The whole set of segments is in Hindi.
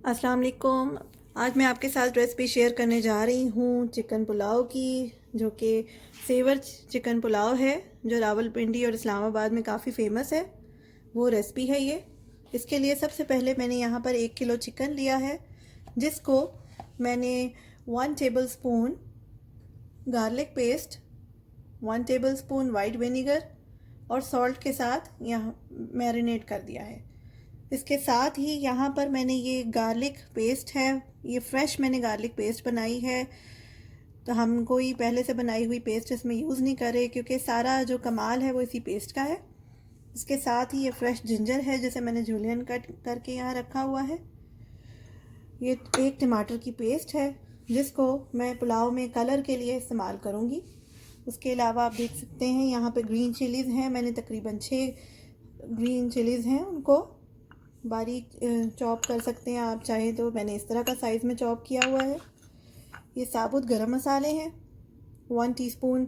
अस्सलाम वालेकुम। आज मैं आपके साथ रेसिपी शेयर करने जा रही हूँ चिकन पुलाव की, जो कि सेवर चिकन पुलाव है, जो रावलपिंडी और इस्लामाबाद में काफ़ी फ़ेमस है। वो रेसिपी है ये। इसके लिए सबसे पहले मैंने यहाँ पर 1 किलो चिकन लिया है, जिसको मैंने 1 table spoon garlic paste, 1 table spoon white vinegar और सॉल्ट के साथ यहाँ मैरिनेट कर दिया है। इसके साथ ही यहाँ पर मैंने ये गार्लिक पेस्ट है, ये फ्रेश मैंने गार्लिक पेस्ट बनाई है। तो हम कोई पहले से बनाई हुई पेस्ट इसमें यूज़ नहीं कर रहे, क्योंकि सारा जो कमाल है वो इसी पेस्ट का है। इसके साथ ही ये फ्रेश जिंजर है, जिसे मैंने जूलियन कट करके यहाँ रखा हुआ है। ये 1 टमाटर की पेस्ट है, जिसको मैं पुलाव में कलर के लिए इस्तेमाल करूँगी। उसके अलावा आप देख सकते हैं यहाँ पे ग्रीन चिलीज़ हैं। मैंने तकरीबन 6 ग्रीन चिलीज़ हैं, उनको बारीक चॉप कर सकते हैं आप चाहें तो। मैंने इस तरह का साइज़ में चॉप किया हुआ है। ये साबुत गरम मसाले हैं, 1 टीस्पून।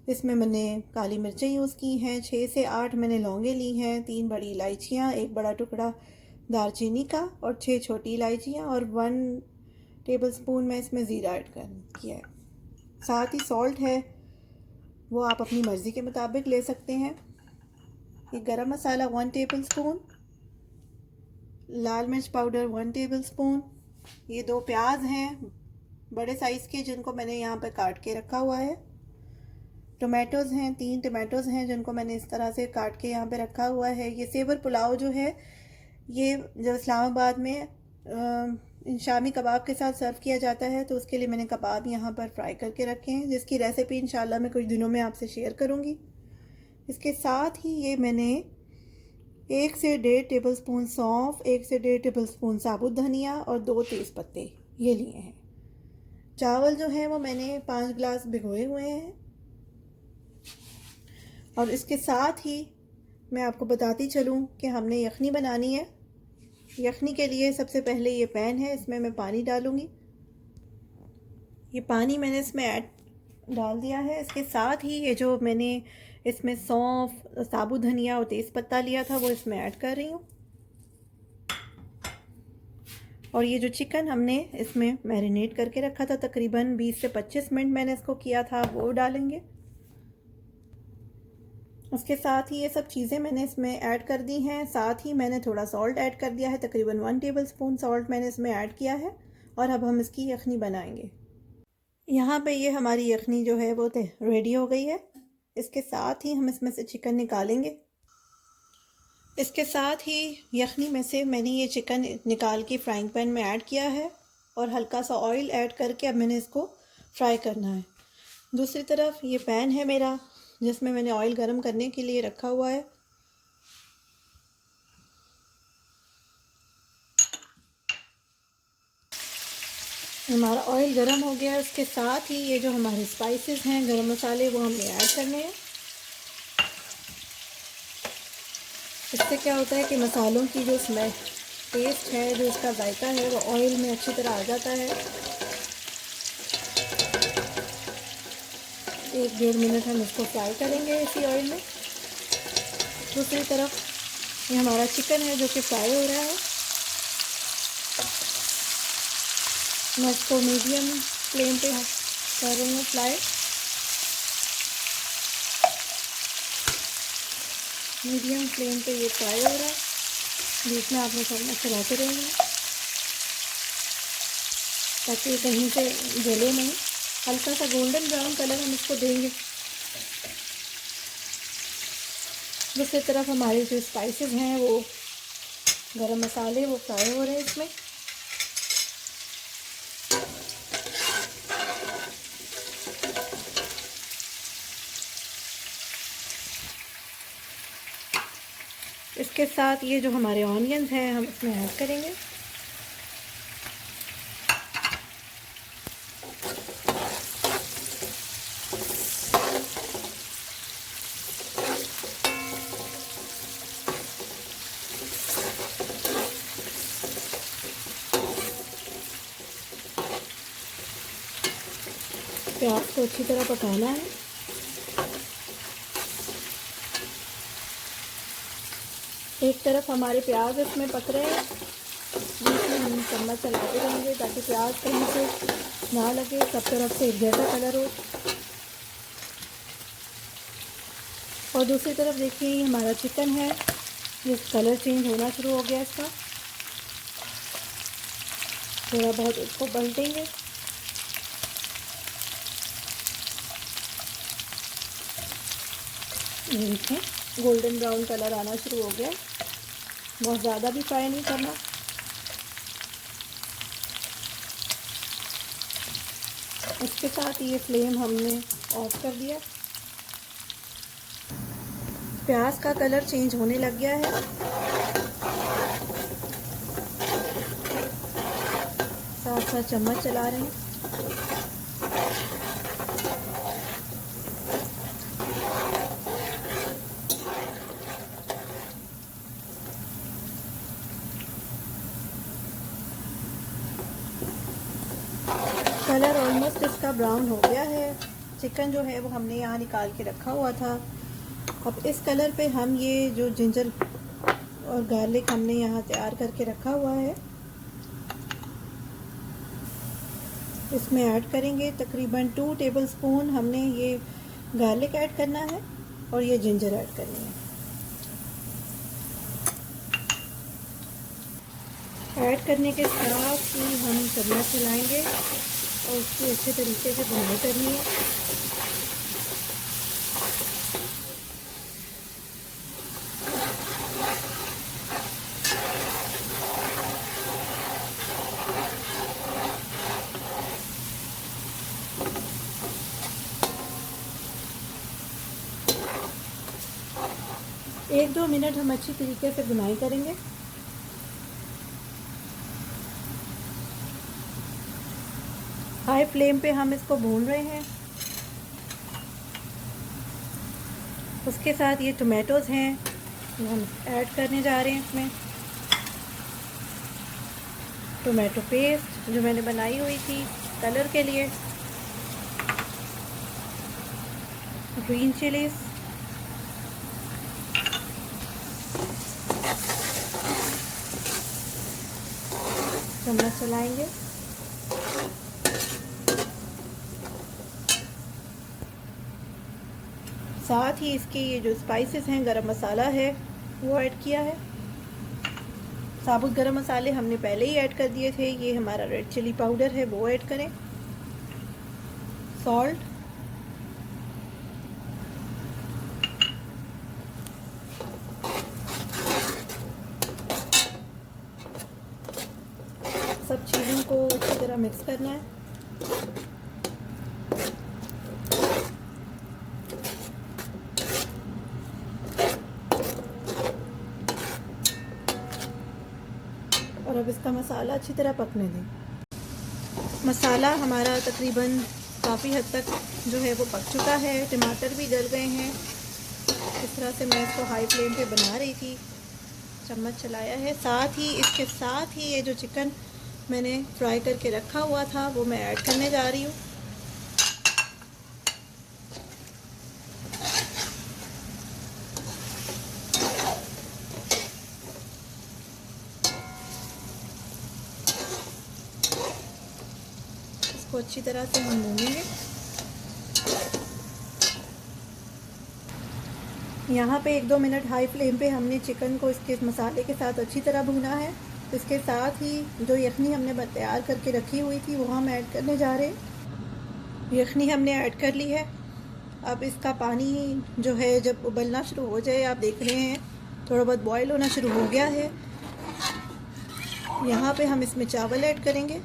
इसमें मैंने काली मिर्चें यूज़ की हैं, 6 से 8 मैंने लौंगे ली हैं, 3 बड़ी इलायचियाँ, 1 बड़ा टुकड़ा दालचीनी का और 6 छोटी इलायचियाँ और 1 टेबल स्पून मैं इसमें ज़ीरा ऐड किया है। साथ ही सॉल्ट है, वो आप अपनी मर्ज़ी के मुताबिक ले सकते हैं। ये गरम मसाला 1 टेबल स्पून, लाल मिर्च पाउडर 1 टेबल स्पून। ये 2 प्याज हैं बड़े साइज़ के, जिनको मैंने यहाँ पर काट के रखा हुआ है। टमाटोज़ हैं, 3 टमाटोज़ हैं, जिनको मैंने इस तरह से काट के यहाँ पे रखा हुआ है। ये सेवर पुलाव जो है, ये जब इस्लामाबाद में शामी कबाब के साथ सर्व किया जाता है, तो उसके लिए मैंने कबाब यहाँ पर फ्राई करके रखे हैं, जिसकी रेसिपी इंशाल्लाह मैं कुछ दिनों में आपसे शेयर करूँगी। इसके साथ ही ये मैंने 1 से 1.5 टेबल स्पून सौंफ, 1 से 1.5 टेबल स्पून साबुत धनिया और 2 तेज़पत्ते ये लिए हैं। चावल जो हैं वो मैंने 5 गिलास भिगोए हुए हैं। और इसके साथ ही मैं आपको बताती चलूँ कि हमने यखनी बनानी है। यखनी के लिए सबसे पहले ये पैन है, इसमें मैं पानी डालूँगी। ये पानी मैंने इसमें डाल दिया है। इसके साथ ही ये जो मैंने इसमें सौंफ, साबुत धनिया और तेज़पत्ता लिया था, वो इसमें ऐड कर रही हूँ। और ये जो चिकन हमने इसमें मैरिनेट करके रखा था, तकरीबन 20 से 25 मिनट मैंने इसको किया था, वो डालेंगे। उसके साथ ही ये सब चीज़ें मैंने इसमें ऐड कर दी हैं। साथ ही मैंने थोड़ा सॉल्ट ऐड कर दिया है, तकरीबन 1 टेबल स्पून सॉल्ट मैंने इसमें ऐड किया है। और अब हम इसकी यखनी बनाएंगे। यहाँ पे ये हमारी यखनी जो है वो रेडी हो गई है। इसके साथ ही हम इसमें से चिकन निकालेंगे। इसके साथ ही यखनी में से मैंने ये चिकन निकाल के फ्राइंग पैन में ऐड किया है और हल्का सा ऑयल ऐड करके अब मैंने इसको फ्राई करना है। दूसरी तरफ ये पैन है मेरा, जिसमें मैंने ऑयल गरम करने के लिए रखा हुआ है। हमारा ऑयल गरम हो गया है। उसके साथ ही ये जो हमारे स्पाइसेस हैं, गरम मसाले, वो हमने ऐड करने हैं। इससे क्या होता है कि मसालों की जो स्मेल टेस्ट है, जो इसका जायका है, वो ऑयल में अच्छी तरह आ जाता है। 1-1.5 मिनट हम इसको फ्राई करेंगे इसी ऑयल में। दूसरी तरफ ये हमारा चिकन है जो कि फ्राई हो रहा है। मैं इसको मीडियम फ्लेम पे कर रही हूँ फ्राई। मीडियम फ्लेम पे ये फ्राई हो रहा है। बीच में आपने थोड़ा चलाते रहेंगे ताकि कहीं से जले नहीं। हल्का सा गोल्डन ब्राउन कलर हम इसको देंगे। दूसरी तरफ हमारे जो स्पाइसेस हैं, वो गरम मसाले, वो फ्राई हो रहे हैं इसमें। इसके साथ ये जो हमारे ऑनियंस हैं, हम इसमें ऐड करेंगे। प्याज को अच्छी तरह पकाना है। एक तरफ हमारे प्याज इसमें पक रहे हैं, बीच में हम चम्मच चलाते रहेंगे ताकि प्याज कहीं से ना लगे, सब तरफ से एक जैसा कलर हो। और दूसरी तरफ देखिए ये हमारा चिकन है, ये कलर चेंज होना शुरू हो गया इसका। थोड़ा बहुत इसको पलटेंगे। ये देखें गोल्डन ब्राउन कलर आना शुरू हो गया। बहुत ज़्यादा भी फ्राई नहीं करना। इसके साथ ये फ्लेम हमने ऑफ कर दिया। प्याज का कलर चेंज होने लग गया है। साथ साथ चम्मच चला रहे हैं। कलर ऑलमोस्ट इसका ब्राउन हो गया है। चिकन जो है वो हमने यहाँ निकाल के रखा हुआ था। अब इस कलर पे हम ये जो जिंजर और गार्लिक हमने यहाँ तैयार करके रखा हुआ है इसमें ऐड करेंगे। तकरीबन 2 टेबलस्पून हमने ये गार्लिक ऐड करना है और ये जिंजर ऐड करनी है। ऐड करने के साथ ही हम चम्मच चलाएंगे और उसकी अच्छे तरीके से भुनाई करनी है। एक 2 मिनट हम अच्छी तरीके से भुनाई करेंगे। हाई फ्लेम पे हम इसको भून रहे हैं। उसके साथ ये टोमेटोज़ हैं हम ऐड करने जा रहे हैं इसमें। टोमेटो पेस्ट जो मैंने बनाई हुई थी कलर के लिए। ग्रीन चिलीज, चम्मच चलाएंगे। साथ ही इसके ये जो स्पाइसेस हैं, गरम मसाला है वो ऐड किया है। साबुत गरम मसाले हमने पहले ही ऐड कर दिए थे। ये हमारा रेड चिली पाउडर है वो ऐड करें। सॉल्ट, सब चीज़ों को अच्छी तरह मिक्स करना है। और अब इसका मसाला अच्छी तरह पकने दें। मसाला हमारा तकरीबन काफ़ी हद तक जो है वो पक चुका है। टमाटर भी गल गए हैं। इस तरह से मैं इसको हाई फ्लेम पे बना रही थी। चम्मच चलाया है। साथ ही इसके साथ ही ये जो चिकन मैंने फ्राई करके रखा हुआ था वो मैं ऐड करने जा रही हूँ। इसको अच्छी तरह से हम भूनेंगे। यहाँ पे 1-2 मिनट हाई फ्लेम पे हमने चिकन को इसके मसाले के साथ अच्छी तरह भुना है। इसके साथ ही जो यखनी हमने तैयार करके रखी हुई थी वो हम ऐड करने जा रहे हैं। यखनी हमने ऐड कर ली है। अब इसका पानी जो है जब उबलना शुरू हो जाए, आप देख रहे हैं थोड़ा बहुत बॉयल होना शुरू हो गया है। यहाँ पे हम इसमें चावल ऐड करेंगे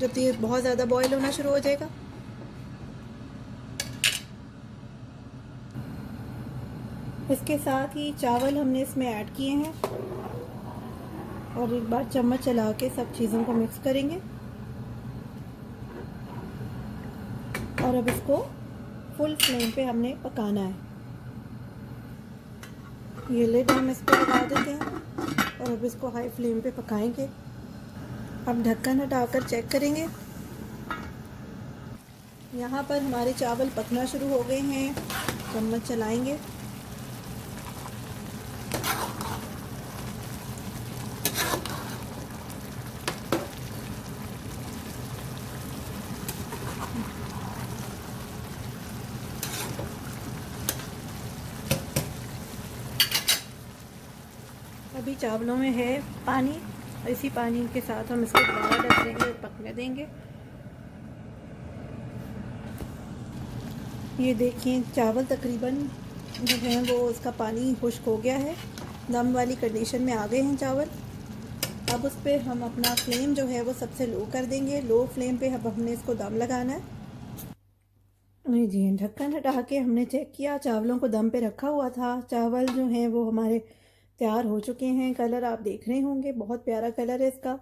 जब ये बहुत ज़्यादा बॉयल होना शुरू हो जाएगा। इसके साथ ही चावल हमने इसमें ऐड किए हैं और एक बार चम्मच चला के सब चीज़ों को मिक्स करेंगे। और अब इसको फुल फ्लेम पे हमने पकाना है। ये लिड हम इस पर लगा देते हैं और अब इसको हाई फ्लेम पे पकाएंगे। अब ढक्कन हटाकर चेक करेंगे। यहाँ पर हमारे चावल पकना शुरू हो गए हैं। चम्मच चलाएंगे। अभी चावलों में है पानी, इसी पानी के साथ हम इसको दोबारा ढक देंगे और पकने देंगे। ये देखिए चावल तकरीबन जो है वो उसका पानी खुश्क हो गया है, दम वाली कंडीशन में आ गए हैं चावल। अब उस पर हम अपना फ्लेम जो है वो सबसे लो कर देंगे। लो फ्लेम पे अब हमने इसको दम लगाना है। जी, ढक्कन हटा के हमने चेक किया, चावलों को दम पे रखा हुआ था। चावल जो हैं वो हमारे तैयार हो चुके हैं। कलर आप देख रहे होंगे, बहुत प्यारा कलर है इसका।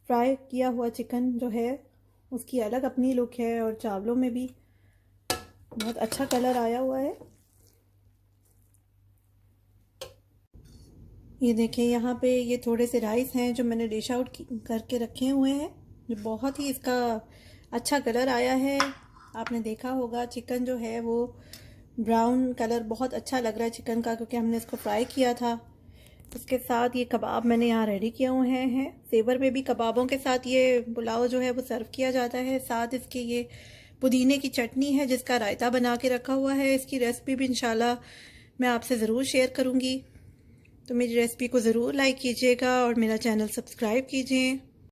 फ्राई किया हुआ चिकन जो है उसकी अलग अपनी लुक है और चावलों में भी बहुत अच्छा कलर आया हुआ है। ये देखें, यहाँ पे ये थोड़े से राइस हैं जो मैंने डिश आउट करके रखे हुए हैं, जो बहुत ही इसका अच्छा कलर आया है। आपने देखा होगा चिकन जो है वो ब्राउन कलर बहुत अच्छा लग रहा है चिकन का, क्योंकि हमने इसको फ्राई किया था। इसके साथ ये कबाब मैंने यहाँ रेडी किए हुए हैं। सेवर में भी कबाबों के साथ ये पुलाव जो है वो सर्व किया जाता है। साथ इसके ये पुदीने की चटनी है जिसका रायता बना के रखा हुआ है। इसकी रेसिपी भी इंशाल्लाह मैं आपसे ज़रूर शेयर करूँगी। तो मेरी रेसिपी को ज़रूर लाइक कीजिएगा और मेरा चैनल सब्सक्राइब कीजिए।